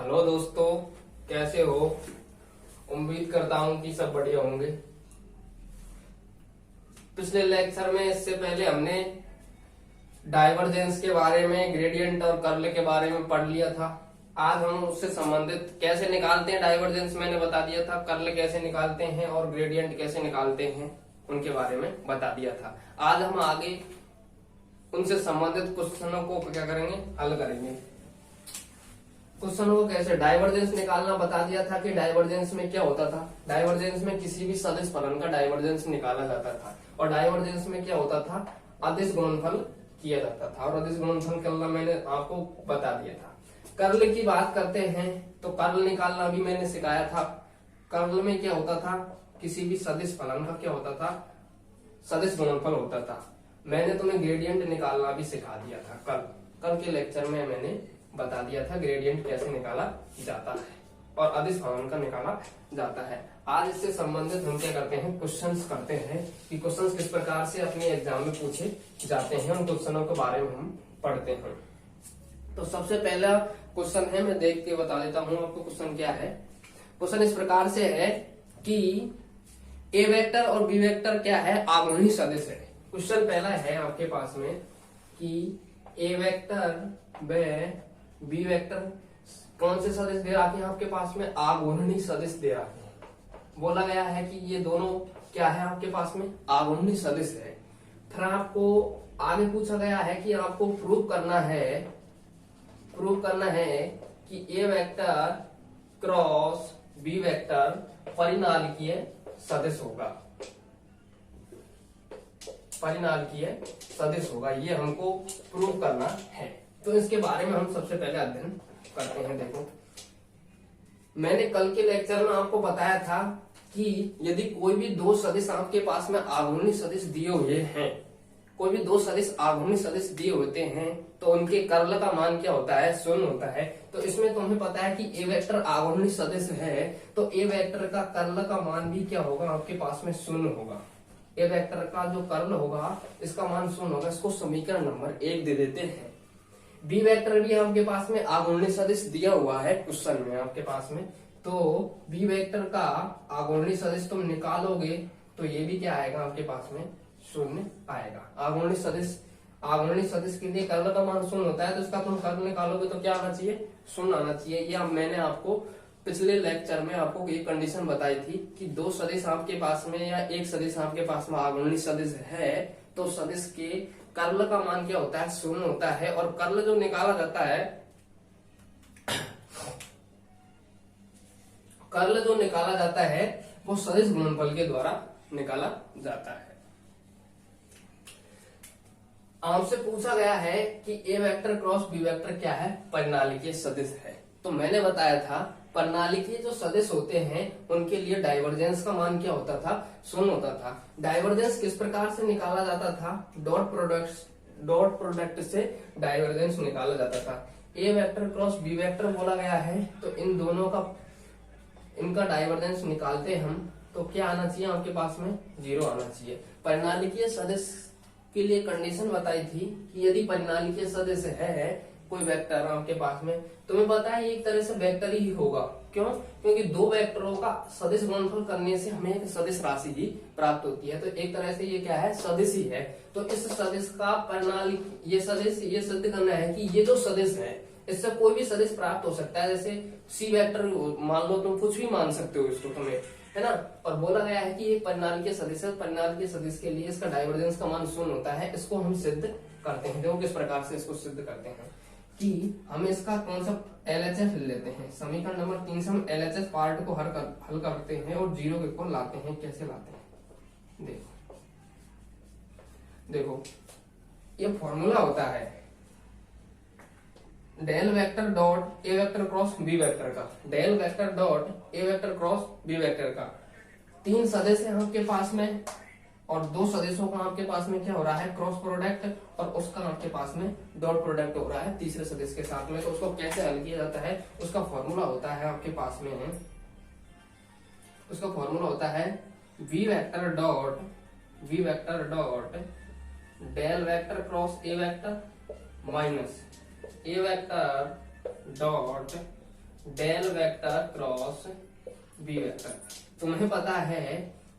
Hello दोस्तों, कैसे हो? उम्मीद करता हूं कि सब बढ़िया होंगे। पिछले लेक्चर में इससे पहले हमने डाइवर्जेंस के बारे में, ग्रेडियंट और कर्ल के बारे में पढ़ लिया था। आज हम उससे संबंधित कैसे निकालते हैं डाइवर्जेंस मैंने बता दिया था, कर्ल कैसे निकालते हैं और ग्रेडियंट कैसे निकालते हैं उनके बारे में बता दिया था। आज हम आगे उनसे संबंधित क्वेश्चनों को क्या करेंगे, हल करेंगे। क्वेश्चन को कैसे डाइवर्जेंस निकालना बता दिया था कि डाइवर्जेंस में क्या होता था। डाइवर्जेंस में किसी भी सदिश फलन का डाइवर्जेंस निकाला जाता था और डाइवर्जेंस में क्या होता था, अदिश गुणनफल किया जाता था और अदिश गुणनफल करना मैंने आपको बता दिया था। कर्ल की बात करते हैं तो कर्ल निकालना भी मैंने सिखाया था। कर्ल में क्या होता था, किसी भी सदिश फलन का क्या होता था, सदिश गुणनफल होता था। मैंने तुम्हें ग्रेडियंट निकालना भी सिखा दिया था। कल के लेक्चर में मैंने बता दिया था ग्रेडियंट कैसे निकाला जाता है और अदिश फलन का निकाला जाता है। आज इससे संबंधित हम क्या करते हैं, क्वेश्चंस करते हैं कि क्वेश्चंस किस प्रकार से अपने एग्जाम में पूछे जाते हैं, उन क्वेश्चनों के बारे में हम पढ़ते हैं। तो सबसे पहला क्वेश्चन है, मैं देख के बता देता हूँ आपको क्वेश्चन क्या है। क्वेश्चन इस प्रकार से है कि ए वेक्टर और बी वेक्टर क्या है, आरोही सदिश है। क्वेश्चन पहला है आपके पास में कि ए वेक्टर व बी वेक्टर कौन से सदिश दे रखे हैं आपके पास में, आघूर्णी सदिश दे रखे हैं। बोला गया है कि ये दोनों क्या है आपके पास में, आघूर्णी सदिश है। फिर आपको आगे पूछा गया है कि आपको प्रूव करना है कि ए वेक्टर क्रॉस बी वेक्टर परिनालिकीय सदिश होगा, परिनालिकीय सदिश होगा, ये हमको प्रूव करना है। तो इसके बारे में हम सबसे पहले अध्ययन करते हैं। देखो, मैंने कल के लेक्चर में आपको बताया था कि यदि कोई भी दो सदिश आपके पास में आघूर्णी सदिश दिए हुए हैं, कोई भी दो सदिश आघूर्णी सदिश दिए होते हैं तो उनके कर्ल का मान क्या होता है, शून्य होता है। तो इसमें तुम्हें पता है कि ए वेक्टर आघूर्णी सदिश है तो ए वेक्टर का कर्ल का मान भी क्या होगा आपके पास में, शून्य होगा। ए वेक्टर का जो कर्ल होगा इसका मान शून्य होगा। इसको समीकरण नंबर 1 दे देते हैं। बी वेक्टर भी आपके पास में आघूर्णी सदिश दिया हुआ है क्वेश्चन में आपके पास में, तो बी वेक्टर का आघूर्णी सदिश तुम निकालोगे तो ये भी क्या आएगा आपके पास में, शून्य आएगा। आघूर्णी सदिश के लिए कर्ल का मान शून्य होता है तो इसका तुम कर्ल निकालोगे तो क्या आना चाहिए, शून्य आना चाहिए। ये मैंने आपको पिछले लेक्चर में आपको एक कंडीशन बताई थी कि दो सदिश आपके पास में या एक सदिश आपके पास में आघूर्णी सदिश है तो सदिश के कर्ल का मान क्या होता है, शून्य होता है। और कर्ल जो निकाला जाता है, कर्ल जो निकाला जाता है वो सदिश गुणनफल के द्वारा निकाला जाता है। आपसे पूछा गया है कि ए वेक्टर क्रॉस बी वेक्टर क्या है, परिनालिकीय सदिश है। तो मैंने बताया था परिनालिकीय जो सदिश होते हैं उनके लिए डाइवर्जेंस का मान क्या होता था, शून्य होता था। डाइवर्जेंस किस प्रकार से निकाला जाता था, डॉट प्रोडक्ट से डाइवर्जेंस निकाला जाता था। ए वेक्टर क्रॉस बी वेक्टर बोला गया है तो इन दोनों का, इनका डाइवर्जेंस निकालते हम तो क्या आना चाहिए आपके पास में, 0 आना चाहिए। परिनालिकीय सदिश के लिए कंडीशन बताई थी कि यदि परिनालिकीय सदिश है कोई वेक्टर आपके पास में, तुम्हें पता है एक तरह से वेक्टर ही होगा। क्यों? क्योंकि दो वेक्टरों का सदिश गुणनफल करने से हमें एक सदिश राशि ही प्राप्त होती है। तो एक तरह से ये क्या है, सदिश ही है। तो इस सदिश का परिनालिक ये सिद्ध करना है कि ये जो सदिश है इससे कोई भी सदिश प्राप्त हो सकता है। जैसे सी वेक्टर मान लो, तुम कुछ भी मान सकते हो इसको, तुम्हें है ना। और बोला गया है कि एक परिनालिकीय सदिश है, परिनालिकीय सदिश के लिए इसका डाइवर्जेंस का मान शून्य होता है। इसको हम सिद्ध करते हैं। देखो किस प्रकार से इसको सिद्ध करते हैं कि हम इसका कॉन्सेप्ट एलएचएस लेते हैं। समीकरण नंबर 3 से हम एलएचएस पार्ट को हल करते हैं और 0 के को लाते हैं। कैसे लाते हैं, देखो ये फॉर्मूला होता है डेल वेक्टर डॉट ए वेक्टर क्रॉस बी वेक्टर का, डेल वेक्टर डॉट ए वेक्टर क्रॉस बी वेक्टर का। 3 सदिश है आपके पास में और 2 सदिशों का आपके पास में क्या हो रहा है, क्रॉस प्रोडक्ट, और उसका आपके पास में डॉट प्रोडक्ट हो रहा है तीसरे सदिश के साथ में। तो उसको कैसे हल किया जाता है, उसका फॉर्मूला होता है आपके पास में, उसका फॉर्मूला होता है v vector dot del vector cross a vector minus a vector dot del vector cross B vector. तुम्हें पता है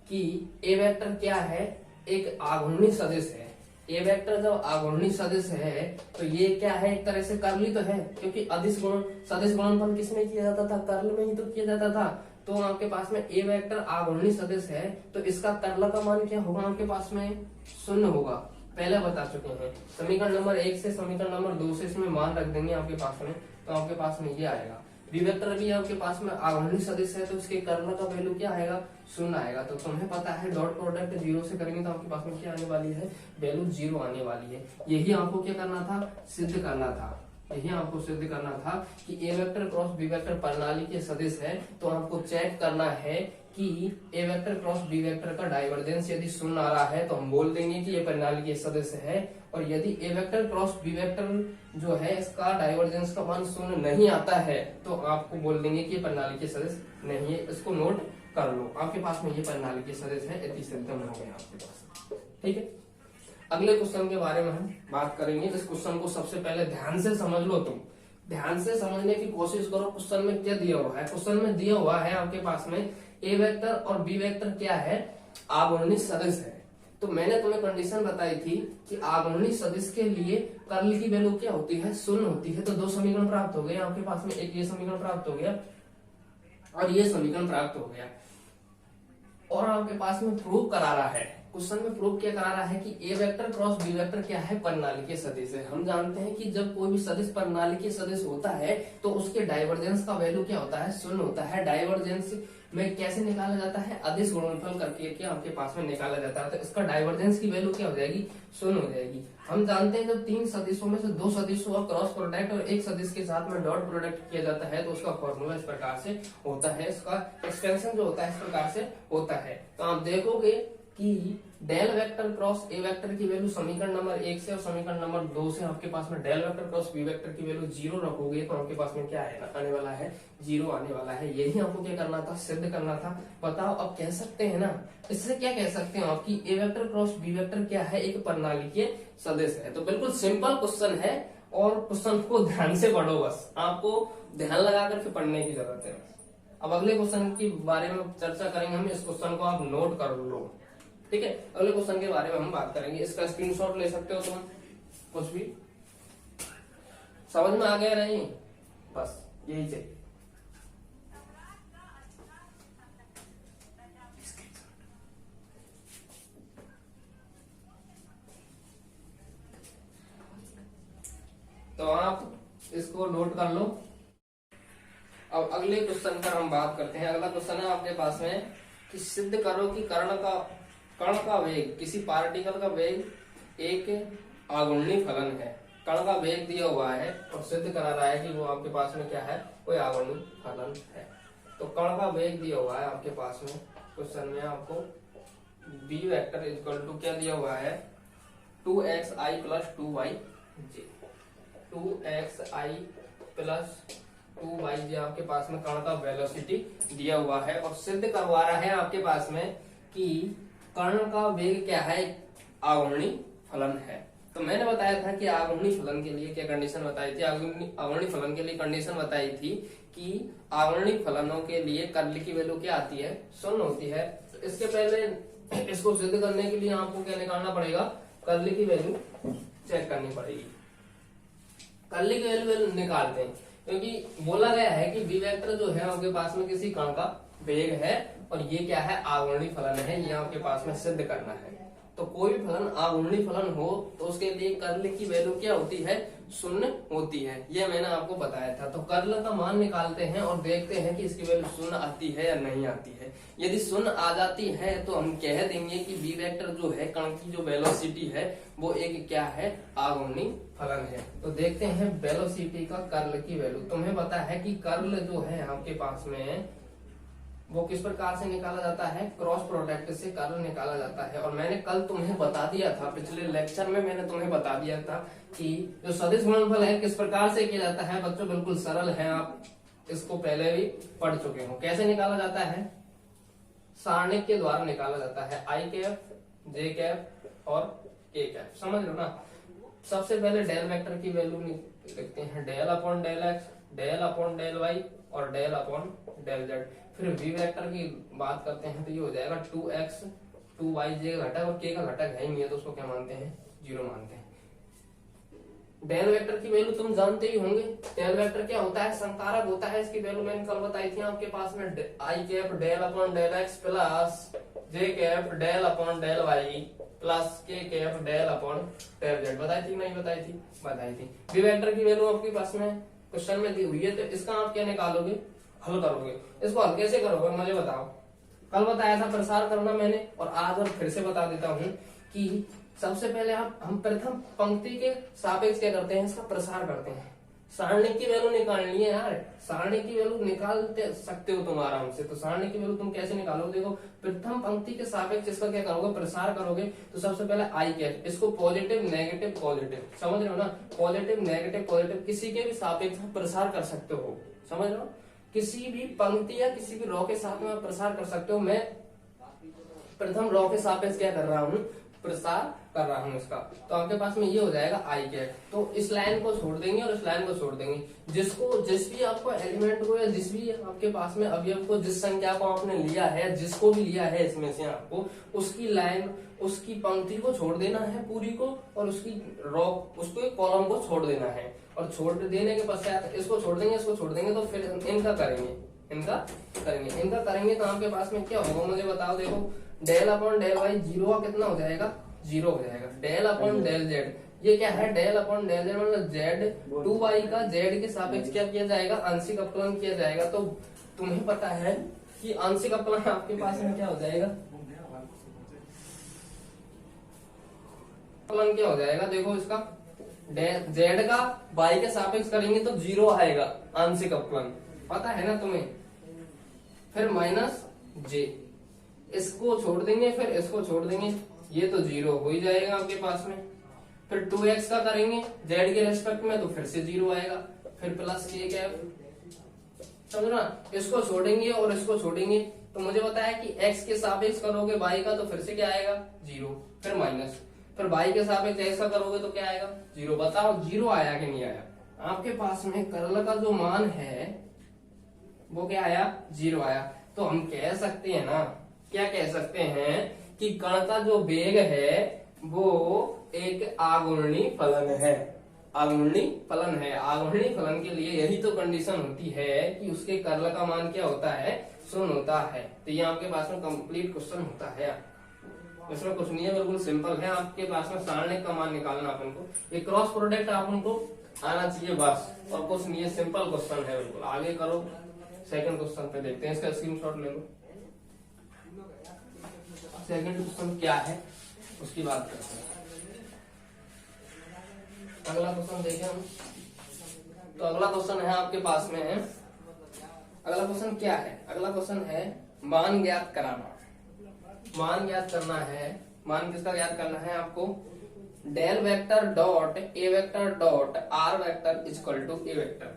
कि ए वेक्टर क्या है, एक आघूर्णी सदिश है। ए वेक्टर जब आघूर्णी सदिश है तो ये क्या है, एक तरह से कर्ली तो है, क्योंकि अदिश गुण सदिश गुणनफल किसमें किया जाता था, कर्ल में ही तो किया जाता था। तो आपके पास में ए वेक्टर आघूर्णी सदिश है तो इसका कर्ल का मान क्या होगा, आपके पास में 0 होगा, पहले बता चुके हैं। समीकरण नंबर 1 से समीकरण नंबर 2 से इसमें मान रख देंगे आपके पास में, तो आपके पास में ये आएगा। बी वेक्टर भी आपके पास में आघूर्णी सदिश है तो इसके कर्ल का वैल्यू क्या आएगा, 0 आएगा। तो तुम्हें पता है डॉट प्रोडक्ट 0 से करेंगे तो आपके पास में क्या आने वाली है, वैल्यू 0 आने वाली है। यही आपको क्या करना था, सिद्ध करना था। यही आपको सिद्ध करना था कि ए वेक्टर क्रॉस बी वेक्टर प्रणाली के सदिश है, तो आपको चेक करना है कि ए वेक्टर क्रॉस बी वेक्टर का डाइवर्जेंस यदि 0 आ रहा है तो हम बोल देंगे कि ये प्रणाली के सदस्य है, और यदि ए वेक्टर क्रॉस बी वेक्टर जो है इसका डाइवर्जेंस का मान 0 नहीं आता है तो आपको बोल देंगे कि ये प्रणाली के सदस्य नहीं है। इसको नोट कर लो, आपके पास में ये प्रणाली के सदस्य है, इतनी सिद्धम हो गया आपके पास। ठीक है, अगले क्वेश्चन के बारे में हम बात करेंगे। इस क्वेश्चन को सबसे पहले ध्यान से समझ लो, तुम ध्यान से समझने की कोशिश करो। क्वेश्चन में क्या दिया हुआ है, क्वेश्चन में दिया हुआ है आपके पास में ए वेक्टर और बी वेक्टर क्या है, आघूर्णी सदिश है। तो मैंने तुम्हें कंडीशन बताई थी कि आघूर्णी सदिश के लिए कर्ल की वैल्यू क्या होती है, 0 होती है। तो 2 समीकरण प्राप्त हो गए आपके पास में, एक ये समीकरण प्राप्त हो गया और ये समीकरण प्राप्त हो गया। और आपके पास में प्रूव करा रहा है, क्वेश्चन में प्रूव क्या करा रहा है कि ए वेक्टर क्रॉस बी वेक्टर क्या है, प्रणाली के सदिश है। हम जानते हैं कि जब कोई भी सदिश प्रणाली के सदिश होता है तो उसके डाइवर्जेंस का वैल्यू क्या होता है, 0 होता है। डाइवर्जेंस में कैसे निकाला जाता है, अदिश गुणनफल करके क्या आपके पास में निकाला जाता है। तो इसका डाइवर्जेंस की वैल्यू क्या हो जाएगी, 0 हो जाएगी। हम जानते हैं जब 3 सदिशों में से 2 सदिशों का क्रॉस प्रोडक्ट और एक सदिश के साथ में डॉट प्रोडक्ट किया जाता है तो उसका फॉर्मूला इस प्रकार से होता है, इसका एक्सटेंशन जो होता है इस प्रकार से होता है। तो आप देखोगे कि del vector cross a vector की वैल्यू समीकरण नंबर 1 से और समीकरण नंबर 2 से आपके पास में del vector cross B vector की वैल्यू 0 रखोगे तो आपके पास में क्या आने वाला है, 0 आने वाला है। यही आपको क्या करना था, सिद्ध करना था। बताओ अब कह सकते हैं ना, इससे क्या कह सकते हो आप कि ए वेक्टर क्रॉस बी वेक्टर क्या है, एक प्रणाली के सदस्य है। तो बिल्कुल सिंपल क्वेश्चन है और क्वेश्चन को ध्यान से पढ़ो, बस आपको ध्यान लगा करके पढ़ने की जरूरत है। अब अगले क्वेश्चन के बारे में चर्चा करेंगे हम, इस क्वेश्चन को आप नोट कर लो। ठीक है, अगले क्वेश्चन के बारे में हम बात करेंगे। इसका स्क्रीनशॉट ले सकते हो तुम, कुछ भी समझ में आ गया नहीं, बस यही चाहिए। तो आप इसको नोट कर लो। अब अगले क्वेश्चन पर हम बात करते हैं। अगला क्वेश्चन है आपके पास में कि सिद्ध करो कि कण का वेग, किसी पार्टिकल का वेग एक आघूर्णी फलन है। कण का वेग दिया हुआ है और सिद्ध करा रहा है कि वो आपके पास में क्या है, कोई आघूर्णी फलन है। तो कण का वेग दिया हुआ है आपके पास में, क्वेश्चन में आपको बी वेक्टर इक्वल टू क्या दिया हुआ है, 2xi + 2yj। 2xi + 2yj आपके पास में कण का वेलोसिटी दिया हुआ है और सिद्ध करवा रहा है आपके पास में कि कण का वेग क्या है, आघूर्णी फलन है। तो मैंने बताया था कि आघूर्णी फलन के लिए क्या कंडीशन बताई थी, आघूर्णी फलन के लिए कंडीशन बताई थी कि आघूर्णी फलनों के लिए कर्ल की वैल्यू क्या आती है, 0 होती है। तो इसके पहले इसको सिद्ध करने के लिए आपको क्या निकालना पड़ेगा, कर्ल की वैल्यू चेक करनी पड़ेगी। कर्ल की वैल्यू निकालते हैं क्योंकि बोला गया है कि बी वेक्टर जो है आपके पास में किसी कण का वेग है और ये क्या है, आघूर्णी फलन है, ये आपके पास में सिद्ध करना है। तो कोई भी फलन आघूर्णी फलन हो तो उसके लिए कर्ल की वैल्यू क्या होती है, 0 होती है। ये मैंने आपको बताया था। तो कर्ल का मान निकालते हैं और देखते हैं कि इसकी वैल्यू 0 आती है या नहीं आती है। यदि 0 आ जाती है तो हम कह देंगे कि बी वेक्टर जो है, कण की जो वेलोसिटी है वो एक क्या है, आघूर्णी फलन है। तो देखते हैं वेलोसिटी का कर्ल की वैल्यू। तुम्हें पता है कि कर्ल जो है आपके पास में वो किस प्रकार से निकाला जाता है, क्रॉस प्रोडक्ट से कर्ल निकाला जाता है। और मैंने कल तुम्हें बता दिया था, पिछले लेक्चर में मैंने तुम्हें बता दिया था कि जो सदिश गुणनफल है किस प्रकार से किया जाता है। बच्चों बिल्कुल सरल है, आप इसको पहले भी पढ़ चुके हो। कैसे निकाला जाता है, सारणिक के द्वारा निकाला जाता है, i कैप, j कैप और k कैप। समझ लो ना। सबसे पहले डेल वेक्टर की वैल्यू लिखते हैं, del upon del x del upon del y और डेल अपॉन डेल जेड। फिर वी वेक्टर की बात करते हैं तो ये हो जाएगा 2x 2y जे का घटक और k का घटक है ही नहीं है तो उसको क्या मानते हैं, जीरो मानते हैं। डेल वेक्टर की वैल्यू तुम जानते ही होंगे। डेल वेक्टर क्या होता है, संकारक होता है। इसकी वैल्यू मैंने कल बताई थी आपके पास में, I cap del upon del X plus J cap del upon del Y plus K cap del upon del Z. बताई थी नहीं बताई थी, बताई थी। वी वेक्टर की वैल्यू आपके पास में क्वेश्चन में दी हुई है तो इसका आप क्या निकालोगे, हल करोगे। इसको हल कैसे करोगे मुझे बताओ। कल बताया था प्रसार करना मैंने, और आज और फिर से बता देता हूँ कि सबसे पहले हम प्रथम पंक्ति के सापेक्ष क्या करते हैं, इसका प्रसार करते हैं। सारणी की वैल्यू निकालनी है यार, सारणी की वैल्यू निकालते सकते हो तुम आराम से। तो सारणी की वैल्यू तुम कैसे निकालोगे, देखो प्रथम पंक्ति के सापेक्ष इसका क्या करोगे, प्रसार करोगे। तो सबसे पहले आई कैप, इसको पॉजिटिव नेगेटिव पॉजिटिव, समझ रहे हो ना, पॉजिटिव नेगेटिव पॉजिटिव किसी के भी सापेक्ष प्रसार कर सकते हो, समझ रहे हो। किसी भी पंक्ति या किसी भी रॉ के साथ में प्रसार कर सकते हो। मैं प्रथम रॉ के सापेक्ष क्या कर रहा हूँ, प्रसार कर रहा हूँ इसका। तो आपके पास में ये हो जाएगा आई कैप। तो इस लाइन को छोड़ देंगे और इस लाइन को छोड़ देंगे। जिसको जिस भी आपको एलिमेंट को या जिस भी आपके पास में अवयव को, जिस संख्या को आपने लिया है, जिसको भी लिया है इसमें से आपको, उसकी लाइन, उसकी पंक्ति को छोड़ देना है पूरी को, और उसकी रॉ, उसको एक कॉलम को छोड़ देना है। और छोड़ देने के पश्चात इसको छोड़ देंगे, इसको छोड़ देंगे, तो फिर इनका करेंगे, इनका करेंगे तो आपके पास में क्या होगा मुझे बताओ। देखो del upon del y zero का कितना हो जाएगा, जीरो हो जाएगा। डेल अपॉन डेल जेड, ये क्या है, डेल अपॉन डेल जेड मतलब जेड 2y का जेड के सापेक्ष क्या किया जाएगा, आंशिक अवकलन किया जाएगा। तो तुम्हें पता है कि आंशिक अवकलन आपके पास में क्या हो जाएगा, अवकलन क्या हो जाएगा, देखो इसका जेड का y के सापेक्ष करेंगे तो जीरो आएगा आंशिक अवकलन, पता है ना तुम्हें। फिर माइनस जे, इसको छोड़ देंगे, फिर इसको छोड़ देंगे, ये तो जीरो हो ही जाएगा आपके पास में। फिर 2x का करेंगे z के रेस्पेक्ट में तो फिर से जीरो आएगा। फिर प्लस के कैप, समझना, इसको छोड़ेंगे और इसको छोड़ेंगे तो मुझे पता है कि x के सापेक्ष करोगे y का तो फिर से क्या आएगा, जीरो। फिर माइनस, फिर y के सापेक्ष x का करोगे तो क्या आएगा, जीरो। बताओ जीरो आया कि नहीं आया। आपके पास में कर्ल का जो मान है वो क्या आया, जीरो आया। तो हम कह सकते हैं ना, क्या कह सकते हैं कि कण का जो वेग है वो एक आघूर्णी फलन है, आघूर्णी फलन है। आघूर्णी फलन के लिए यही तो कंडीशन होती है कि उसके कर्ल का मान क्या होता है, शून्य होता है। तो ये आपके पास में कंप्लीट क्वेश्चन होता है, इसमें कुछ नहीं है, बिल्कुल सिंपल है। आपके पास में सारणी का मान निकालना अपन को, ये क्रॉस प्रोडक्ट अपन को आना चाहिए बस, और कुछ नहीं है, सिंपल क्वेश्चन है बिल्कुल। आगे करो, सेकंड क्वेश्चन पे देखते हैं, इसका स्क्रीनशॉट ले लो। सेकंड क्वेश्चन क्या है उसकी बात करते हैं। अगला क्वेश्चन देखें हम, तो अगला क्वेश्चन है आपके पास में है, अगला क्वेश्चन क्या है, अगला क्वेश्चन है मान ज्ञात कराना। मान ज्ञात करना है, मान किसका ज्ञात करना है आपको, del vector dot A vector dot are vector equal to a vector.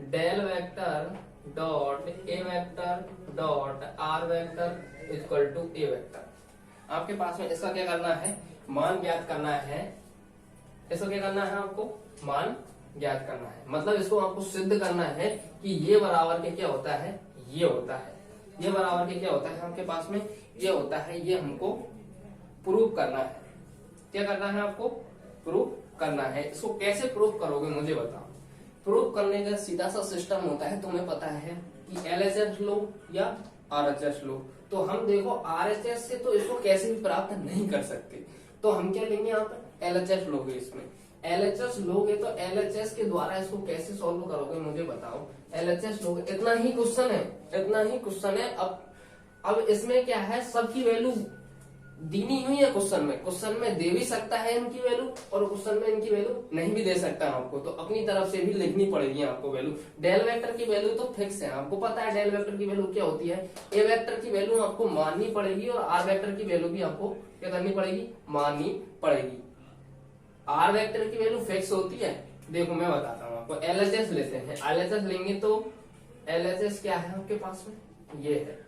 Del vector dot A vector dot are vector equal to a vector. आपके पास में इसका क्या करना है, मान ज्ञात करना है। इसको क्या करना है आपको, मान ज्ञात करना है, मतलब इसको आपको सिद्ध करना है कि ये बराबर के क्या होता है, ये होता है, ये बराबर के क्या होता है आपके पास में, ये होता है। ये हमको प्रूव करना है। क्या करना है आपको, प्रूव करना है। इसको कैसे प्रूव करोगे मुझे बताओ। प्रूव करने का सीधा सा सिस्टम होता है, तुम्हें पता है कि LHS लो या RHS लो। तो हम देखो RHS से तो इसको कैसे भी प्राप्त नहीं कर सकते, तो हम क्या लेंगे यहाँ पर, LHS लोगे। इसमें LHS लोगे तो LHS के द्वारा इसको कैसे सॉल्व करोगे मुझे बताओ। LHS लोगे, इतना ही क्वेश्चन है, इतना ही क्वेश्चन है। अब इसमें क्या है, सबकी वैल्यू दीनी हुई है क्वेश्चन में दे भी सकता है इनकी वैल्यू, और क्वेश्चन में इनकी वैल्यू नहीं भी दे सकता आपको, तो अपनी तरफ से भी लिखनी पड़ेगी आपको वैल्यू। डेल वेक्टर की वैल्यू तो फिक्स है, आपको पता है डेल वेक्टर की वैल्यू क्या होती है। ए वेक्टर की वैल्यू आपको माननी पड़ेगी, और आर वेक्टर की वैल्यू भी आपको क्या करनी पड़ेगी, माननी पड़ेगी। आर वेक्टर की वैल्यू फिक्स होती है, देखो मैं बताता हूँ आपको। LHS लेते हैं, LHS लेंगे तो LHS क्या है आपके पास में, ये है।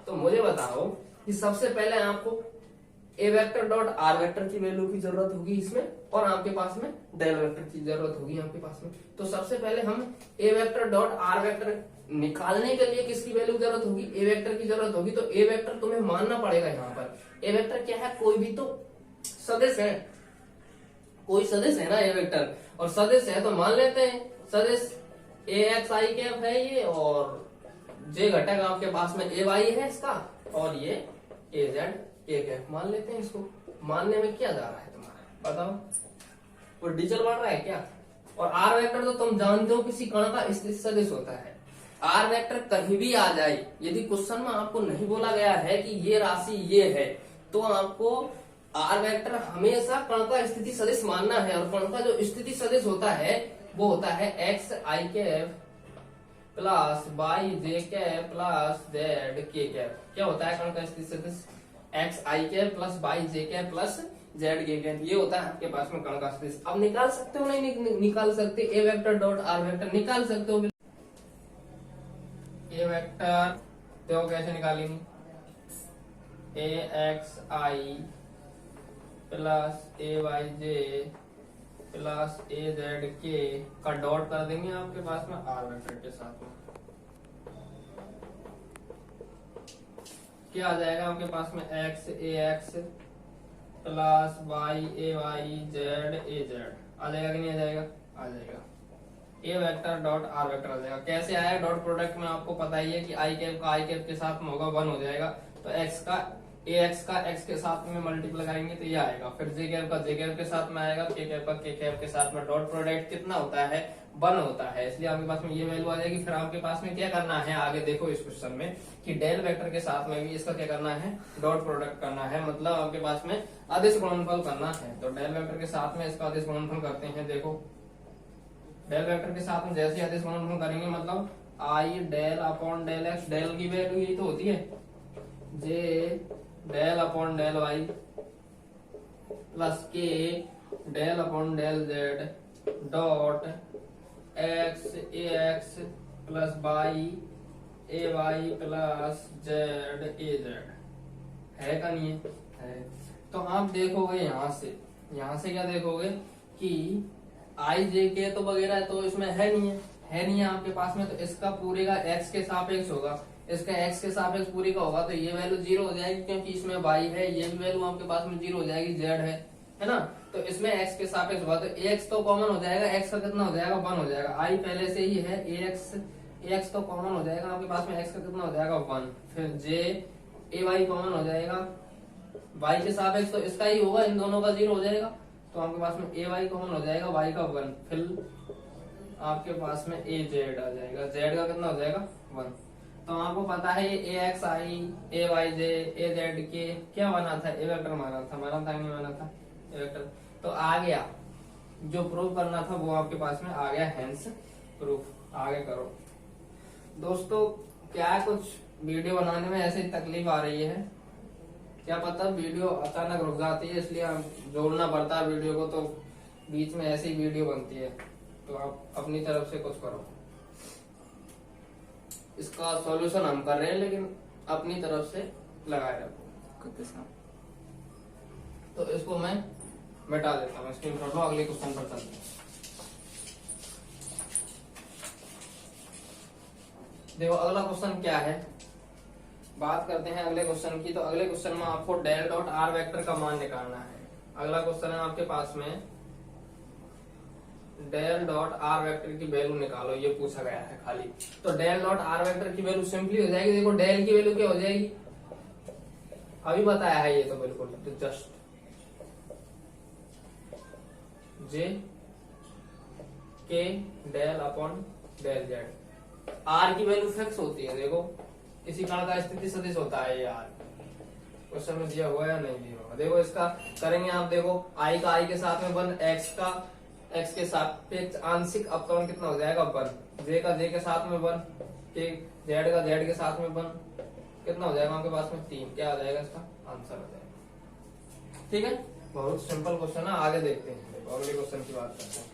तो मुझे बताओ कि सबसे पहले आपको ए वेक्टर डॉट आर वेक्टर की वैल्यू की जरूरत होगी इसमें, और आपके पास में डेल वेक्टर की जरूरत होगी आपके पास में। तो सबसे पहले हम ए वेक्टर डॉट आर वेक्टर निकालने के लिए किसकी वैल्यू जरूरत होगी, ए वेक्टर की जरूरत होगी। तो ए वेक्टर तुम्हें मानना पड़ेगा यहाँ पर, ए वेक्टर क्या है, कोई भी तो सदिश है, कोई सदिश है ना ए वेक्टर, और सदिश है तो मान लेते हैं सदिश ए एक्स आई कैप है ये, और जे घटक आपके पास में ए वाई है इसका, और ये ए जेड ए कैप मान लेते हैं। इसको मानने में क्या जा रहा है तुम्हारा, बताओ, वो डीजल बढ़ रहा है क्या। और आर वेक्टर तो तुम जानते हो किसी कण का स्थिति सदिश होता है। आर वेक्टर कहीं भी आ जाए, यदि क्वेश्चन में आपको नहीं बोला गया है कि ये राशि ये है, तो आपको आर वेक्टर हमेशा कण का स्थिति सदिश मानना है। और कण का जो स्थिति सदिश होता है वो होता है एक्स आई कैप प्लस वाई जे कैप प्लस जेड के कैप। क्या होता है कण का स्थिति सदिश, एक्स आई कैप प्लस वाई जे कैप प्लस जेड के कैप, ये होता है आपके पास में कण का सदिश। अब निकाल सकते हो नहीं निकाल सकते, ए वेक्टर डॉट आर वेक्टर निकाल सकते हो। ए वेक्टर देखो कैसे निकालेंगे, ए एक्स आई प्लस ए वाई जे प्लस ए जेड के का डॉट कर देंगे आपके पास में आर वेक्टर के साथ में। क्या आ जाएगा आपके पास में, X A X plus Y A Z A Z आ जाएगा कि नहीं आ जाएगा, आ जाएगा। A vector dot are vector आ जाएगा। कैसे आया, डॉट प्रोडक्ट में आपको पता ही है कि आई कैप का आई कैप के साथ में होगा 1 हो जाएगा, तो एक्स का ए एक्स का एक्स के साथ में मल्टीप्लाई करेंगे तो ये आएगा। फिर जे कैप का जे कैप के साथ में आएगा, के कैप का के कैप के साथ में। डॉट प्रोडक्ट कितना होता है, 1 होता है, इसलिए आपके पास में ये वैल्यू आ जाएगी। फिर आपके पास में क्या करना है आगे देखो इस क्वेश्चन में कि डेल वेक्टर के साथ में भी इसका क्या करना है, डॉट प्रोडक्ट करना है, मतलब आपके पास में अदिश गुणनफल करना है। तो डेल वेक्टर के साथ में इसका अदिश गुणनफल करते हैं। देखो डेल वेक्टर के साथ में जैसे अदिश गुणनफल करेंगे, मतलब I del upon del x, del की वैल्यू यही तो होती है, J del upon del Y plus K del upon del Z dot X A X plus Y A Y plus Z A Z, है का नहीं है। तो आप देखोगे यहाँ से क्या देखोगे कि आई जे के तो वगैरह तो इसमें है नहीं है आपके पास में, तो इसका पूरे का एक्स के सापेक्ष होगा, इसका एक्स के सापेक्ष पूरी का होगा, तो ये वैल्यू 0 हो जाएगी क्योंकि इसमें y है, ये भी वैल्यू आपके पास में 0 हो जाएगी, z है ना। तो इसमें x के सापेक्ष होगा, तो ax तो कॉमन हो जाएगा, x का कितना हो जाएगा, 1 हो जाएगा। i पहले से ही है, ax तो कॉमन हो जाएगा आपके पास में, x का कितना हो जाएगा 1। फिर j ay कॉमन हो जाएगा, y के सापेक्ष तो इसका ही होगा, इन दोनों का 0 हो जाएगा, तो आपके पास में ay कॉमन हो जाएगा, y का 1। फिर आपके पास में az आ जाएगा, z का कितना हो जाएगा 1। तो आपको पता है ये ए एक्स आई ए वाई जे ए जेड के क्या बना था, ए वेक्टर माना था नहीं माना था, ए वेक्टर। तो आ गया, जो प्रूफ करना था वो आपके पास में आ गया, हेंस प्रूफ। आगे करो दोस्तों। क्या कुछ वीडियो बनाने में ऐसी तकलीफ आ रही है, क्या पता वीडियो अचानक रुक जाती है, इसलिए हम जोड़ना पड़ता है वीडियो को, तो बीच में ऐसी वीडियो बनती है। तो आप अपनी तरफ से कुछ करो, इसका सॉल्यूशन हम कर रहे हैं लेकिन अपनी तरफ से लगाए रखो। तो इसको मैं मिटा देता हूँ, स्क्रीन पर अगले क्वेश्चन पर चलते हैं। देखो अगला क्वेश्चन क्या है, बात करते हैं अगले क्वेश्चन की। तो अगले क्वेश्चन में आपको डेल डॉट आर वेक्टर का मान निकालना है। अगला क्वेश्चन है आपके पास में, डेल डॉट आर वेक्टर की वैल्यू निकालो, ये पूछा गया है खाली। तो डेल डॉट आर वेक्टर की वैल्यू सिंपली हो जाएगी, देखो डेल की वैल्यू क्या हो जाएगी, अभी बताया है ये तो बिल्कुल, तो just j k del upon del Z. Are की वैल्यू फिक्स होती है, देखो किसी कण का स्थिति सदिश होता है ये आर, क्वेश्चन में दिया हुआ या नहीं दिया हुआ। देखो इसका करेंगे आप, देखो आई का आई के साथ में 1, एक्स का एक्स के सापेक्ष आंशिक अपकरण कितना हो जाएगा 1, जे का जे के साथ में 1, के जेड का जेड के साथ में 1, कितना हो जाएगा आपके पास में 3। क्या आ जाएगा इसका आंसर आ जाएगा। ठीक है, बहुत सिंपल क्वेश्चन है। आगे देखते हैं, देखो अगले क्वेश्चन की बात करते हैं।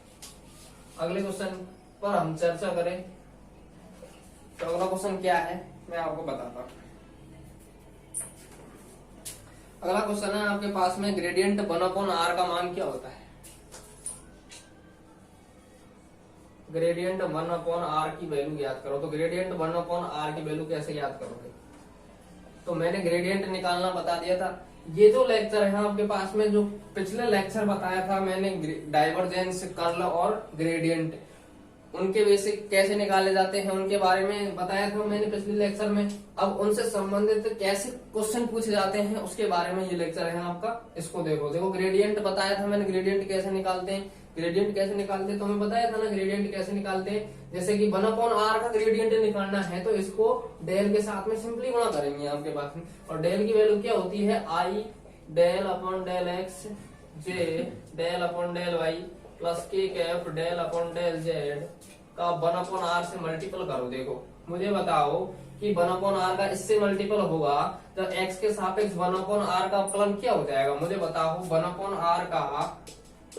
अगले क्वेश्चन पर हम चर्चा करें तो अगला क्वेश्चन क्या है मैं आपको बताता हूँ। अगला क्वेश्चन है आपके पास में, ग्रेडियंट 1/r का मान क्या होता है? ग्रेडियंट 1/r की वैल्यू याद करो। तो ग्रेडियंट 1/r की वैल्यू कैसे याद करोगे? तो मैंने ग्रेडियंट निकालना बता दिया था। ये जो लेक्चर है आपके पास में, जो पिछले लेक्चर बताया था मैंने, डाइवर्जेंस, कर्ल और ग्रेडियंट, उनके बेसिक कैसे निकाले जाते हैं उनके बारे में बताया था मैंने पिछले लेक्चर में। अब उनसे संबंधित कैसे क्वेश्चन पूछे जाते हैं उसके बारे में ये लेक्चर है आपका। इसको देखो ग्रेडियंट बताया था मैंने, ग्रेडियंट कैसे निकालते हैं। ग्रेडियंट कैसे निकालते हैं तो हमें बताया था ना, ग्रेडियंट कैसे निकालते हैं। जैसे कि 1/r का ग्रेडियंट निकालना है तो इसको डेल के साथ में सिंपली गुणा करेंगे आपके पास में। और डेल की वैल्यू क्या होती है? I del upon del X J del upon del Y plus K cap del upon del Z का 1/r से मल्टीपल करो। देखो मुझे बताओ कि 1/r का इससे मल्टीपल होगा तो x के सापेक्ष 1/r का फलन क्या हो जाएगा? मुझे बताओ 1/r का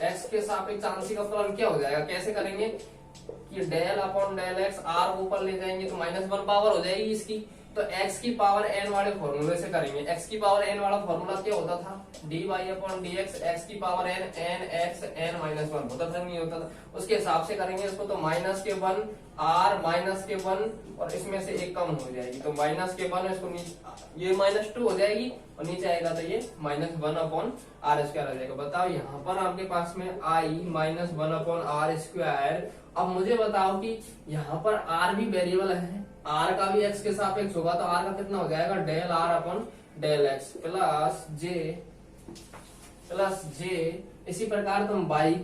x के सापेक्ष आंशिक फलन क्या हो जाएगा? कैसे करेंगे कि del upon del x r ऊपर ले जाएंगे तो -1 पावर हो जाएगी इसकी। तो x की पावर n वाले फॉर्मूले से करेंगे। x की पावर n वाला फॉर्मूला क्या होता था? dy अपॉन dx, x की power n, n x n -1 होता था, नहीं होता था? उसके हिसाब से करेंगे इसको। तो -1 r -1 और इसमें से एक कम हो जाएगी तो -1, इसको ये -2 हो जाएगी और नीचे आएगा तो ये -1/r² आ जाएगा। बताओ यहाँ पर आपके पास में i -1/r²। अब मुझे बताओ कि यहाँ पर r भी वेरिएबल है, r का भी x के सापेक्ष होगा तो r का कितना हो जाएगा? Del r upon del x plus J. इसी प्रकार तुम y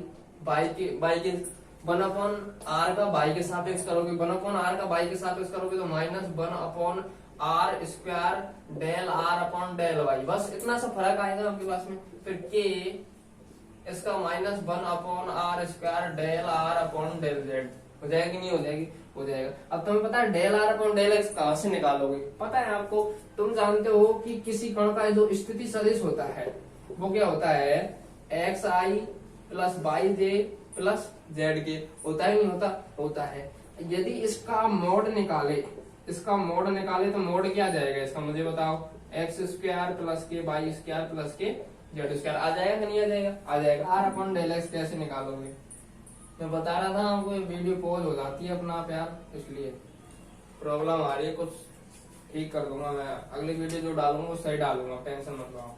के 1/r का y के सापेक्ष करोगे, 1/r का y के सापेक्ष करोगे तो -1/r² del r upon del y। बस इतना सा फर्क आएगा आपके पास में। फिर k इसका -1/r² del r upon del z हो जाएगी, नहीं हो जाएगी? हो जाएगा। अब तुम्हें पता है del r upon del x कहां से निकालोगे? पता है आपको? तुम जानते हो कि किसी कण का जो स्थिति सदिश होता है वो क्या होता है? xi plus yj plus zk होता है, नहीं होता? होता है। यदि इसका मोड निकाले तो मोड क्या जाएगा इसका? मुझे बताओ। x² प्लस के y² प्लस के z² आ जाएगा कि नहीं आ जाएगा? आ जाएगा। r अपॉन डेल x कैसे निकालोगे? मैं बता रहा था आपको, वीडियो पॉज हो जाती है अपना आप यार, इसलिए प्रॉब्लम आ रही है। कुछ ठीक कर दूंगा मैं, अगली वीडियो जो डालूंगा वो सही डालूंगा, टेंशन मत लो।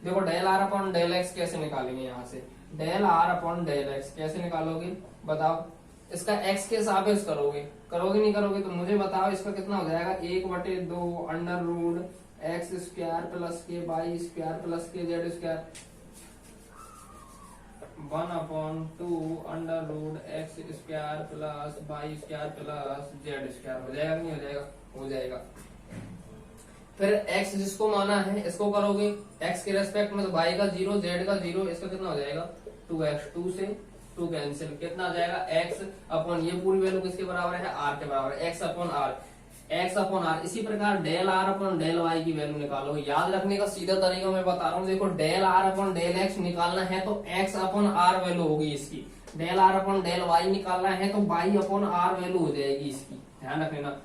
देखो del r upon del x कैसे निकालेंगे? यहाँ से del r upon del x कैसे निकालोगे बताओ? इसका x के सापेक्ष करोगे नहीं करोगे? तो मुझे बताओ इसका कितना हो जाएगा? 1/2 अंडर रूट x² प्लस के y² प्लस के z², 1/2 under root x² plus y² plus z² हो जाएगा, नहीं हो जाएगा? हो जाएगा। फिर x जिसको माना है इसको करोगे x के रेस्पेक्ट में, तो y का 0, z का 0, इसका कितना हो जाएगा? 2x, 2 से 2 कैंसिल, कितना आ जाएगा? x अपॉन ये पूरी वैल्यू किसके बराबर है? r के बराबर है, x अपॉन r। इसी प्रकार del r upon del y की वैल्यू निकालो। याद रखने का सीधा तरीका मैं बता रहा हूँ। देखो del r upon del x निकालना है तो x अपॉन r वैल्यू होगी इसकी। Del r upon del y निकालना है तो y अपॉन r वैल्यू हो जाएगी इसकी। ध्यान रखना,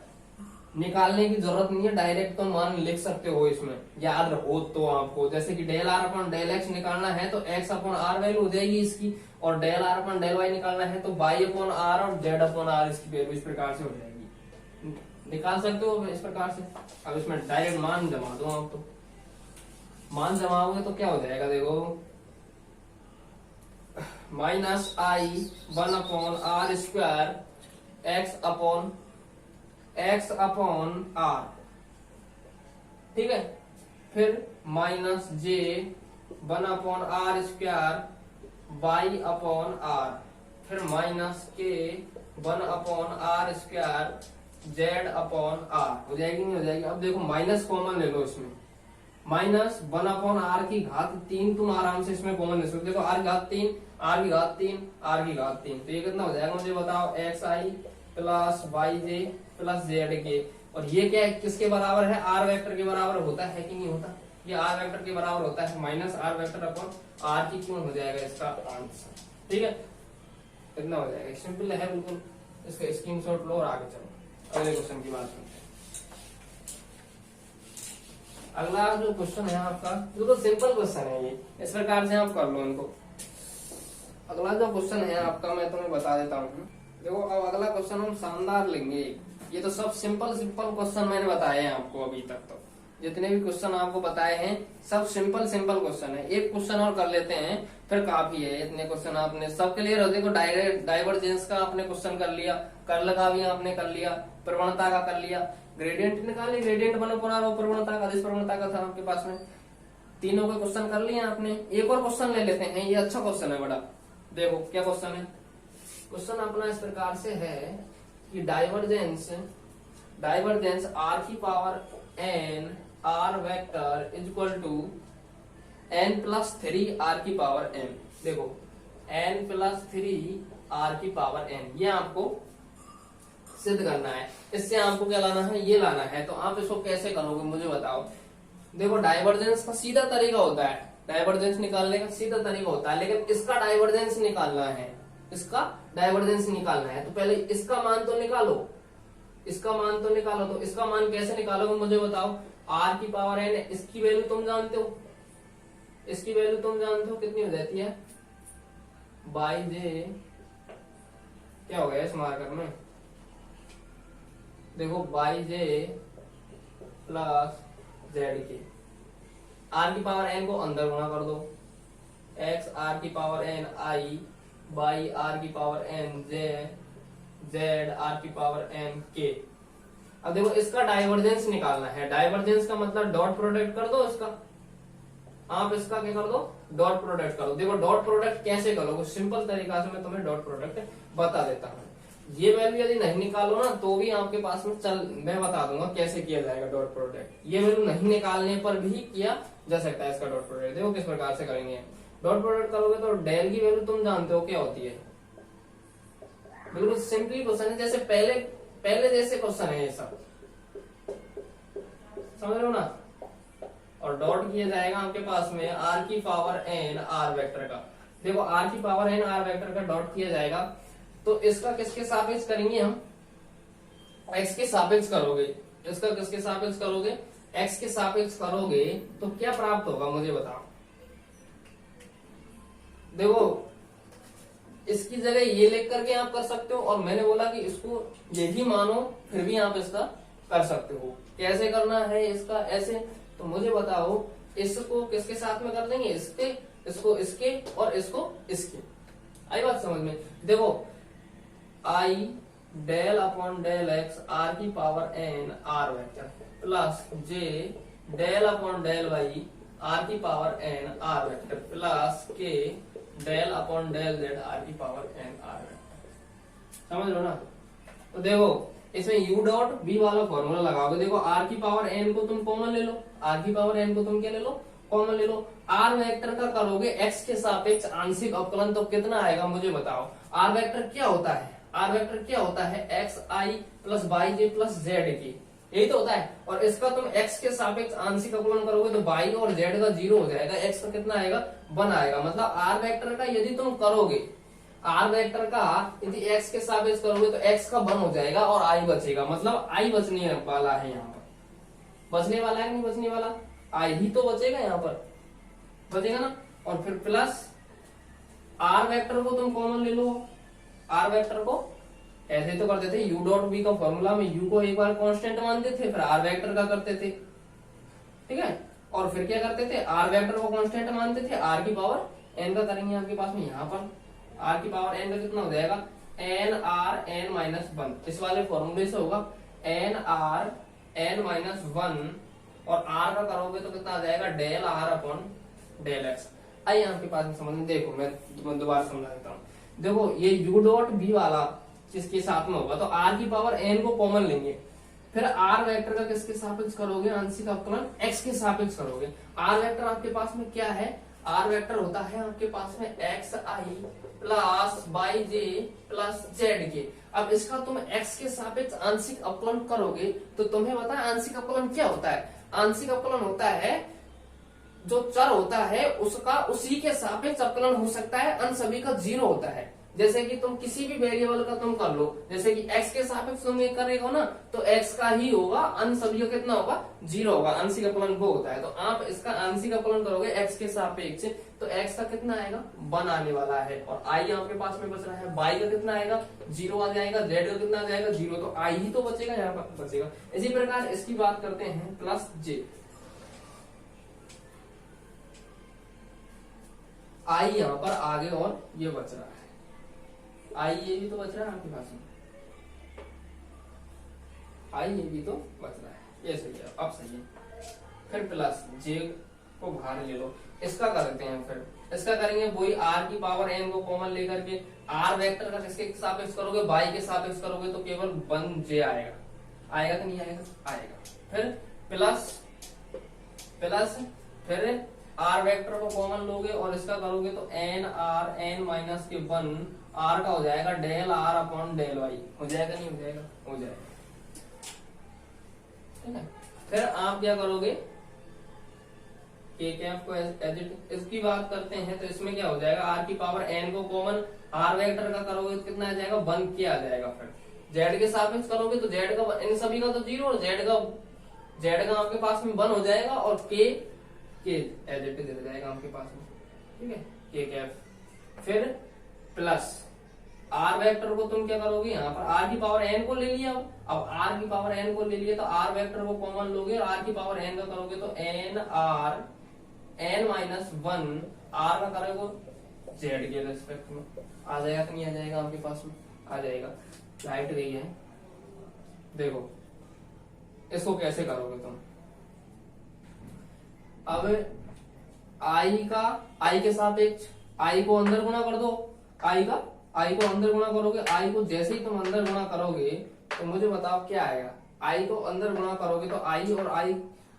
निकालने की जरूरत नहीं है, डायरेक्ट तो मान लिख सकते हो इसमें, याद रखो तो आपको। जैसे कि del r upon del x निकालना है तो x अपॉन r वैल्यू हो जाएगी इसकी, और del r upon del y निकालना है तो y अपॉन r और z अपॉन r इसकी वैल्यू इस प्रकार से हो जाएगी। निकाल सकते हो इस प्रकार से। अब इसमें डायरेक्ट मान जमा दो आप, तो मान जमाओगे तो क्या हो जाएगा? देखो -i1/r² x अपॉन r, ठीक है। फिर -j1/r² y अपॉन r, फिर -k1/r² z अपॉन r हो जाएगी, नहीं हो जाएगी? अब देखो माइनस कॉमन ले लो इसमें, -1/r की घात 3 तुम आराम से इसमें कॉमन ले सकते हो। देखो r की घात 3, r की घात 3, r की घात 3, तो ये कितना हो जाएगा मुझे बताओ? xi plus yj plus zk। और ये क्या है? किसके बराबर है? r वेक्टर के बराबर होता है कि नहीं होता? ये r वेक्टर के बराबर होता है, -r वेक्टर अपॉन r की क्यों हो जाएगा इसका आंसर, ठीक है। इतना हो जाएगा, सिंपल है बिल्कुल। इसका स्क्रीनशॉट लो और आगे चलो अगले क्वेश्चन की बात करते हैं। अगला जो क्वेश्चन है आपका, जो तो सिंपल क्वेश्चन है ये, इस प्रकार से आप कर लो इनको। अगला जो क्वेश्चन है आपका मैं तुम्हें बता देता हूँ। देखो अब अगला क्वेश्चन हम शानदार लेंगे। ये तो सब सिंपल सिंपल क्वेश्चन मैंने बताए हैं आपको अभी तक। तो जितने भी क्वेश्चन आपको बताए हैं सब सिंपल सिंपल क्वेश्चन है। एक क्वेश्चन और कर लेते हैं फिर काफी है। इतने क्वेश्चन आपने सब क्लियर हो। देखो डाइवर्जेंस का आपने क्वेश्चन कर लिया, कर्ल का भी आपने कर लिया, प्रवणता का कर लिया, ग्रेडियंट निकाली, ग्रेडियंट बनो पुनर्भव प्रवणता का, अदिश प्रवणता का था आपके पास में। तीनों के क्वेश्चन कर लिए आपने। एक और क्वेश्चन ले लेते हैं, ये अच्छा क्वेश्चन है बड़ा। देखो क्या क्वेश्चन है। क्वेश्चन अपना इस प्रकार से है कि डाइवर्जेंस आर की power N R vector is equal to n+3 r की पावर n। देखो n+3 आर की पावर n, ये आपको सिद्ध करना है। इससे आपको क्या लाना है, ये लाना है। तो आप इसको कैसे करोगे मुझे बताओ। देखो डाइवर्जेंस का सीधा तरीका होता है, डाइवर्जेंस निकालने का सीधा तरीका होता है, लेकिन इसका डाइवर्जेंस निकालना है, इसका डाइवर्जेंस निकालना है। तो पहले इसका मान तो निकालो, इसका मान तो निकालो। तो इसका मान कैसे निकालोगे मुझे बताओ। आर की पावर एन, इसकी वैल्यू तुम जानते हो, इसकी वैल्यू तुम जानते हो कितनी हो जाती है, बाई जे, क्या हो गया इस मार्कर में, देखो Y J plus Z K. R की पावर एन को अंदर गुणा कर दो, एक्स आर की power N I Y R की power N J Z are की पावर एन के। अब देखो इसका डाइवर्जेंस निकालना है। डाइवर्जेंस का मतलब डॉट प्रोडक्ट कर दो इसका, आप इसका क्या कर दो, डॉट प्रोडक्ट करो। देखो डॉट प्रोडक्ट कैसे करोगे, सिंपल तरीका से मैं तुम्हें डॉट प्रोडक्ट बता देता हूँ। ये वैल्यू यदि नहीं निकालो ना तो भी आपके पास में चल, मैं बता दूंगा कैसे किया जाएगा डॉट प्रोडक्ट। ये वैल्यू नहीं निकालने पर भी किया जा सकता है इसका डॉट प्रोडक्ट। देखो किस प्रकार से करेंगे। डॉट प्रोडक्ट करोगे तो डेल की वैल्यू तुम जानते हो क्या होती है, बिल्कुल सिंपली क्वेश्चन है, जैसे पहले जैसे क्वेश्चन है ये सब, समझ लो ना। और डॉट किया जाएगा आपके पास में आर की पावर एन आर वेक्टर का। देखो आर की पावर एन आर वेक्टर का डॉट किया जाएगा तो इसका किसके सापेक्ष करेंगे हम, एक्स के सापेक्ष करोगे। इसका किसके सापेक्ष करोगे, एक्स के सापेक्ष करोगे तो क्या प्राप्त होगा मुझे बताओ। देखो इसकी जगह ये लिख करके आप कर सकते हो, और मैंने बोला कि इसको यही मानो फिर भी आप इसका कर सकते हो। कैसे करना है इसका, ऐसे तो मुझे बताओ। इसको किसके साथ में कर देंगे, इसके, इसको इसके और इसको इसके। आई बात समझ में। देखो I del upon del X R की power N R vector plus J del upon del Y R की power N R vector plus K del upon del Z are की पावर एन आर वेक्टर। समझ लो ना। तो देखो इसमें u dot v वाला फॉर्मूला लगाओगे। देखो r की पावर n को तुम कॉमन ले लो, r की पावर n को तुम क्या ले लो, कॉमन ले लो। r वेक्टर का करोगे x के सापेक्ष आंशिक अवकलन तो कितना आएगा मुझे बताओ। r वेक्टर क्या होता है, r वेक्टर क्या होता है, x I plus by J plus Z की, यही तो होता है। और इसका तुम x के सापेक्ष आंशिक अवकलन करोगे तो y और z का 0 हो जाएगा, x का कितना आएगा, 1 आएगा। मतलब r वेक्टर का यदि तुम करोगे, आर वेक्टर का यदि x के सापेक्ष करोगे तो x का 1 हो जाएगा और i बचेगा। मतलब i बचने वाला है, यहाँ पर बचने वाला है, नहीं बचने वाला, i ही तो बचेगा, यहाँ पर बचेगा ना। और फिर प्लस आर वेक्टर को तुम कॉमन ले लो। आर वेक्टर को ऐसे तो करते थे, u डॉट v का फॉर्मूला में u को एक बार कांस्टेंट मानते थे, फिर आर वेक्टर का करते थे, ठीक है। और फिर क्या करते थे, आर वेक्टर को कांस्टेंट मानते थे, r की पावर n का करेंगे आपके पास में। यहाँ पर r की पावर n का कितना हो जाएगा, n r n माइनस 1। इस वाले फॉर्मूले से होगा n r n माइनस 1, और r का करोगे तो कितना आ जाएगा, del r upon del x। आइए आपके पास में समझ में। देखो मैं दोबारा समझा देता हूँ। देखो ये u डॉट v वाला किसके साथ में होगा, तो r की पावर n को कॉमन लेंगे, फिर r वेक्टर का किसके सापेक्ष करोगे, आंशिक अवकलन x के सापेक्ष करोगे। r वेक्टर आपके पास में क्या है, r वेक्टर होता है आपके पास में x I plus by J plus Z के। अब इसका तुम x के सापेक्ष आंशिक अवकलन करोगे तो तुम्हें पता है आंशिक अवकलन क्या होता है। आंशिक अवकलन होता है जो चर होता है उसका उसी के सापेक्ष अवकलन हो सकता है, अन्य सभी का 0 होता है। जैसे कि तुम किसी भी वेरिएबल का तुम कर लो, जैसे कि x के सापेक्ष तुम ये करेगा ना तो x का ही होगा, अंश सभी का कितना होगा 0 होगा, आंशिक अपलन वो होता है। तो आप इसका आंशिक अपलन करोगे x के सापेक्ष तो x का कितना आएगा 1 आने वाला है, और i आपके पास में बच रहा है, y का कितना आएगा 0 आ जाएगा, z का कितना आ जाएगा 0, तो i ही तो बचेगा, यहाँ पर बचेगा। इसी प्रकार इसकी बात करते हैं प्लस j, i यहाँ पर आगे और ये बच रहा है, आई ये भी तो बच रहा है आपके पास में, आई ये भी तो बच रहा है, ये सही है, अब सही है। फिर प्लस जे को बाहर ले लो, इसका करते हैं, फिर इसका करेंगे वही आर की पावर एन को कॉमन लेकर के, आर वेक्टर का किसके सापेक्ष करोगे वाई के सापेक्ष करोगे तो केवल 1 जे आएगा, आएगा कि नहीं आएगा, आएगा। फिर प्लस प्लस फिर आर वेक्टर को कॉमन लोगे और इसका करोगे तो एन आर एन माइनस के 1 आर का हो जाएगा del r upon del y, हो जाएगा नहीं हो जाएगा, हो जाएगा, ठीक है। फिर आप क्या करोगे के कैप को एज इट, इसकी बात करते हैं तो इसमें क्या हो जाएगा आर की पावर एन को कॉमन आर वेक्टर का करोगे तो कितना आ जाएगा 1 के आ जाएगा। फिर जेड के सापेक्ष करोगे तो जेड का इन सभी का तो 0 और जेड का आपके पास में 1 हो जाएगा, और के एज इट इज जाएगा आपके पास में, ठीक है, के कैप। फिर प्लस आर वेक्टर को तुम क्या करोगे, यहाँ पर आर की पावर एन को ले लिया, अब आर की पावर एन को ले लिया तो आर वेक्टर को कॉमन लोगे और आर की पावर एन का करोगे तो n r n minus 1 r का करोगे जेड के रेस्पेक्ट में, आ जाएगा कि नहीं आ जाएगा आपके पास में, आ जाएगा। लाइट गई है, देखो इसको कैसे करोगे तुम, अब आई के सापेक्ष आई को अंदर गुणा कर दो, आई को अंदर गुणा करोगे, आई को जैसे ही तुम अंदर गुणा करोगे तो मुझे बताओ क्या आएगा, आई को अंदर गुणा करोगे तो आई और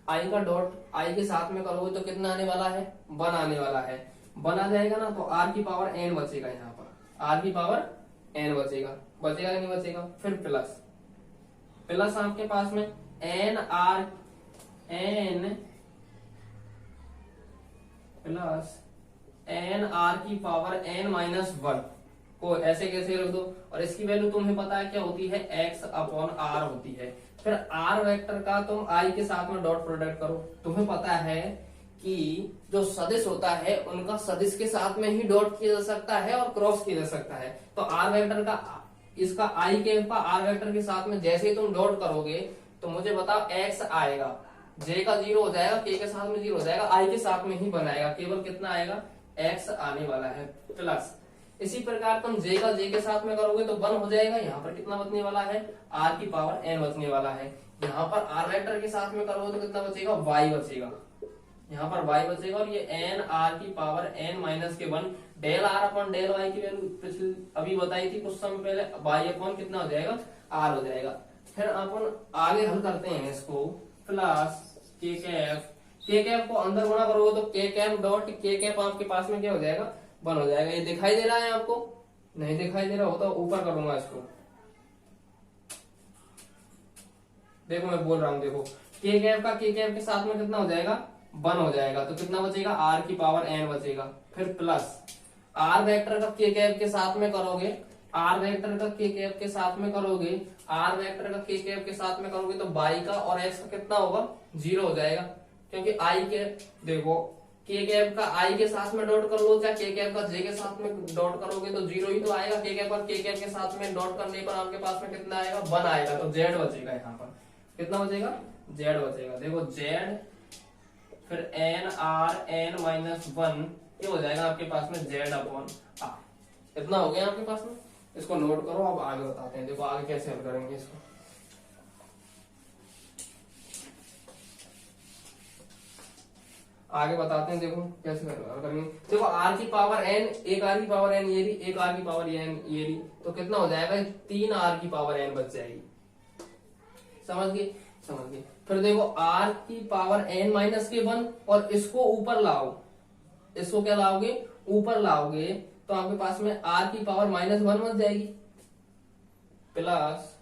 आई का डॉट आई के साथ में करोगे तो कितना आने वाला है 1 आने वाला है, 1 आ जाएगा ना, तो आर की पावर एन बचेगा, यहाँ पर आर की पावर एन बचेगा कि नहीं बचेगा। फिर प्लस आपके पास में n r n plus n r की पावर एन माइनस 1 को ऐसे कैसे रख दो, और इसकी वैल्यू तुम्हें पता है क्या होती है x अपॉन आर होती है। फिर आर वेक्टर का तुम आई के साथ में डॉट प्रोडक्ट करो, तुम्हें पता है कि जो सदिश होता है उनका सदिश के साथ में ही डॉट किया जा सकता है और क्रॉस किया जा सकता है, तो आर वेक्टर का इसका आई के का आर वेक्टर के साथ में जैसे ही तुम डॉट करोगे तो मुझे बताओ x आएगा, j का 0 हो जाएगा, k के साथ में 0 हो जाएगा, i के साथ में ही बनाएगा, केवल कितना आएगा x आने वाला है। प्लस इसी प्रकार तुम j का j के साथ में करोगे तो 1 हो जाएगा, यहाँ पर कितना बचने वाला है r की पावर n बचने वाला है, यहाँ पर r वेक्टर के साथ में करोगे तो कितना बचेगा y बचेगा, यहाँ पर y बचेगा, और ये n r की पावर n माइनस के 1 del r upon del y की वैल्यू अभी बताई थी कुछ समय पहले, y अपॉन कितना हो जाएगा r हो जाएगा। फिर अपन आगे हल करते हैं इसको, प्लस के कैप को अंदर गुणा करोगे तो के कैप डॉट के कैप आपके पास में क्या हो जाएगा 1 हो जाएगा। ये दिखाई दे रहा है आपको, नहीं दिखाई दे रहा हो तो ऊपर करूंगा इसको, देखो मैं बोल रहा हूँ, देखो के कैप का के कैप के साथ में कितना हो जाएगा 1 हो जाएगा, तो कितना बचेगा आर की पावर एन बचेगा। फिर प्लस आर वेक्टर का के कैप के साथ में करोगे, आर वेक्टर का के कैप के साथ में करोगे, आर वेक्टर का के कैप के साथ में करोगे तो बाई का और एक्स का कितना होगा 0 हो जाएगा, क्योंकि आई के देखो के कैप का आई के साथ में डॉट कर लो, चाहे के कैप का जे के साथ में डॉट करोगे तो 0 ही तो आएगा, के कैप और के कैप के साथ में डॉट करने पर आपके पास में कितना आएगा 1 आएगा, तो जेड बचेगा, यहाँ पर कितना बचेगा जेड बचेगा, देखो जेड फिर एन आर एन माइनस 1 ये हो जाएगा आपके पास में जेड अपॉन आर, इतना हो गया आपके पास में, इसको नोट करो। अब आगे बताते हैं, देखो आगे कैसे हल करेंगे इसको, आगे बताते हैं, देखो कैसे हल करेंगे। देखो आर की पावर एन, एक आर की पावर एन ये रही, एक आर की पावर एन ये रही, तो कितना हो जाएगा 3 आर की पावर एन बच जाएगी, समझ गए। फिर देखो आर की पावर एन माइनस के 1 और इसको ऊपर लाओ, इसको क्या लाओगे ऊपर लाओगे तो आपके पास में आर की पावर -1 बच जाएगी, प्लस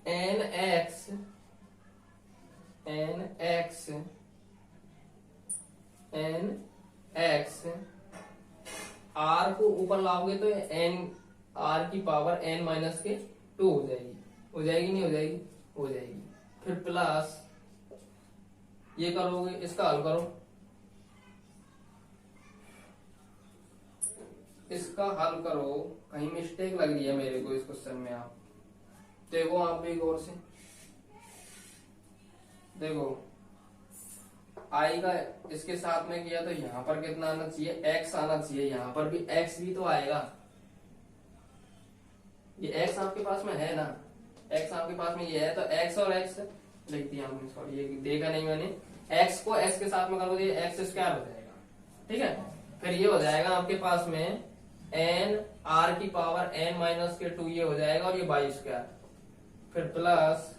एन एक्स आर को ऊपर लाओगे तो एन आर की पावर एन माइनस के 2 हो जाएगी। हो जाएगी नहीं हो जाएगी? हो जाएगी। फिर प्लस ये करोगे, इसका हल करो, इसका हल करो। कहीं मिस्टेक लग रही है मेरे को इस क्वेश्चन में, आप देखो, आप भी गौर से देखो। आई का इसके साथ में किया तो यहाँ पर कितना आना चाहिए? एक्स आना चाहिए। यहाँ पर भी एक्स भी तो आएगा। ये एक्स आपके पास में है ना, एक्स आपके पास में ये है, तो एक्स और एक्स लिख दिया हमने, सॉरी ये देखा नहीं मैंने। एक्स को एक्स के साथ में करोगे एक्स स्क्वायर हो जाएगा, ठीक है। फिर ये हो जाएगा आपके पास में एन आर की पावर एन माइनस के 2 ये हो जाएगा, और ये बाई स्क्वायर, फिर plus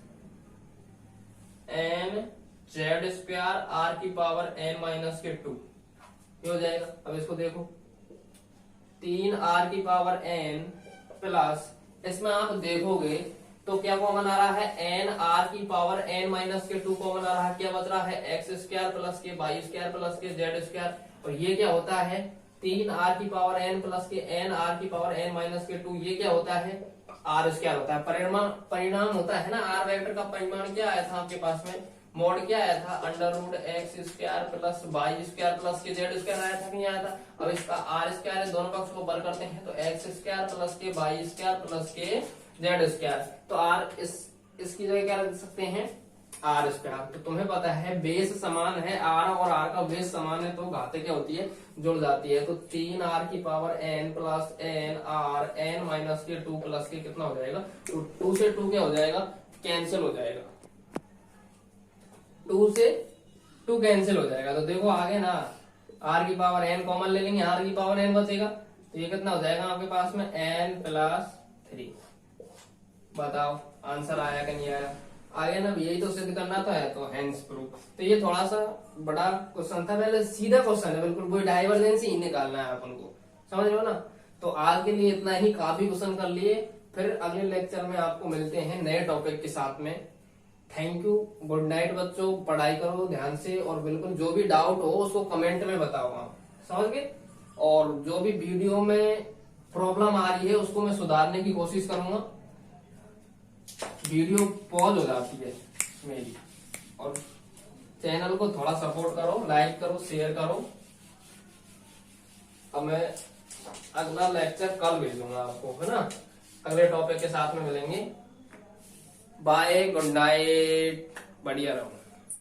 n z square r की पावर एन माइनस के 2 ये हो जाएगा। अब इसको देखो, 3 आर की पावर एन प्लस, इसमें आप देखोगे तो क्या कॉमन आ रहा है? एन आर की पावर एन माइनस के 2 कॉमन आ रहा है। क्या बच रहा है? एक्स स्क्वायर प्लस के बाई स्क्वायर प्लस के जेड स्क्वायर, और ये क्या होता है? 3 आर की पावर एन प्लस के एन आर की पावर एन माइनस के 2, ये क्या होता है? आर स्क्वायर होता है। परिणाम होता है ना, आर वेक्टर का परिमाण क्या आया था आपके पास में? मोड क्या आया था? Under root x square plus y square plus के जेड स्क्वायर आया था कि नहीं आया था? अब इसका आर स्क्वायर दोनों पक्ष को बर करते हैं तो एक्स स्क्वायर प्लस के बाई स्क्वायर प्लस के जेड स्क्वायर, तो आर इसकी जगह क्या रख सकते हैं? R square. तो तुम्हें पता है बेस समान है, आर और आर का बेस समान है तो घातें क्या होती है? जुड़ जाती है। तो 3 आर की power n plus n r n minus के 2 प्लस के कितना हो जाएगा? तो 2 से 2 क्या हो जाएगा? कैंसिल हो जाएगा। 2 से 2 कैंसिल हो जाएगा। तो देखो आगे ना, आर की पावर एन कॉमन ले लेंगे, आर की पावर एन बचेगा, तो ये कितना हो जाएगा आपके पास में? N plus 3। बताओ आंसर आया कि नहीं आया? आगे ना, यही तो सिद्ध करना तो है, तो हैंस प्रूफ। तो ये थोड़ा सा बड़ा क्वेश्चन था, पहले सीधा क्वेश्चन है बिल्कुल, कोई डाइवर्जेंस ही निकालना है अपन को, समझ लो ना। तो आज के लिए इतना ही, काफी क्वेश्चन कर लिए। फिर अगले लेक्चर में आपको मिलते हैं नए टॉपिक के साथ में। थैंक यू, गुड नाइट बच्चों, पढ़ाई करो ध्यान से, और बिल्कुल जो भी डाउट हो उसको कमेंट में बताओ आप, समझ गए। और जो भी वीडियो में प्रॉब्लम आ रही है उसको मैं सुधारने की कोशिश करूंगा। वीडियो पॉज हो जाती है मेरी, और चैनल को थोड़ा सपोर्ट करो, लाइक करो, शेयर करो। अब मैं अगला लेक्चर कल भेजूंगा आपको, है ना। अगले टॉपिक के साथ में मिलेंगे। बाय, गुड नाइट, बढ़िया रहो।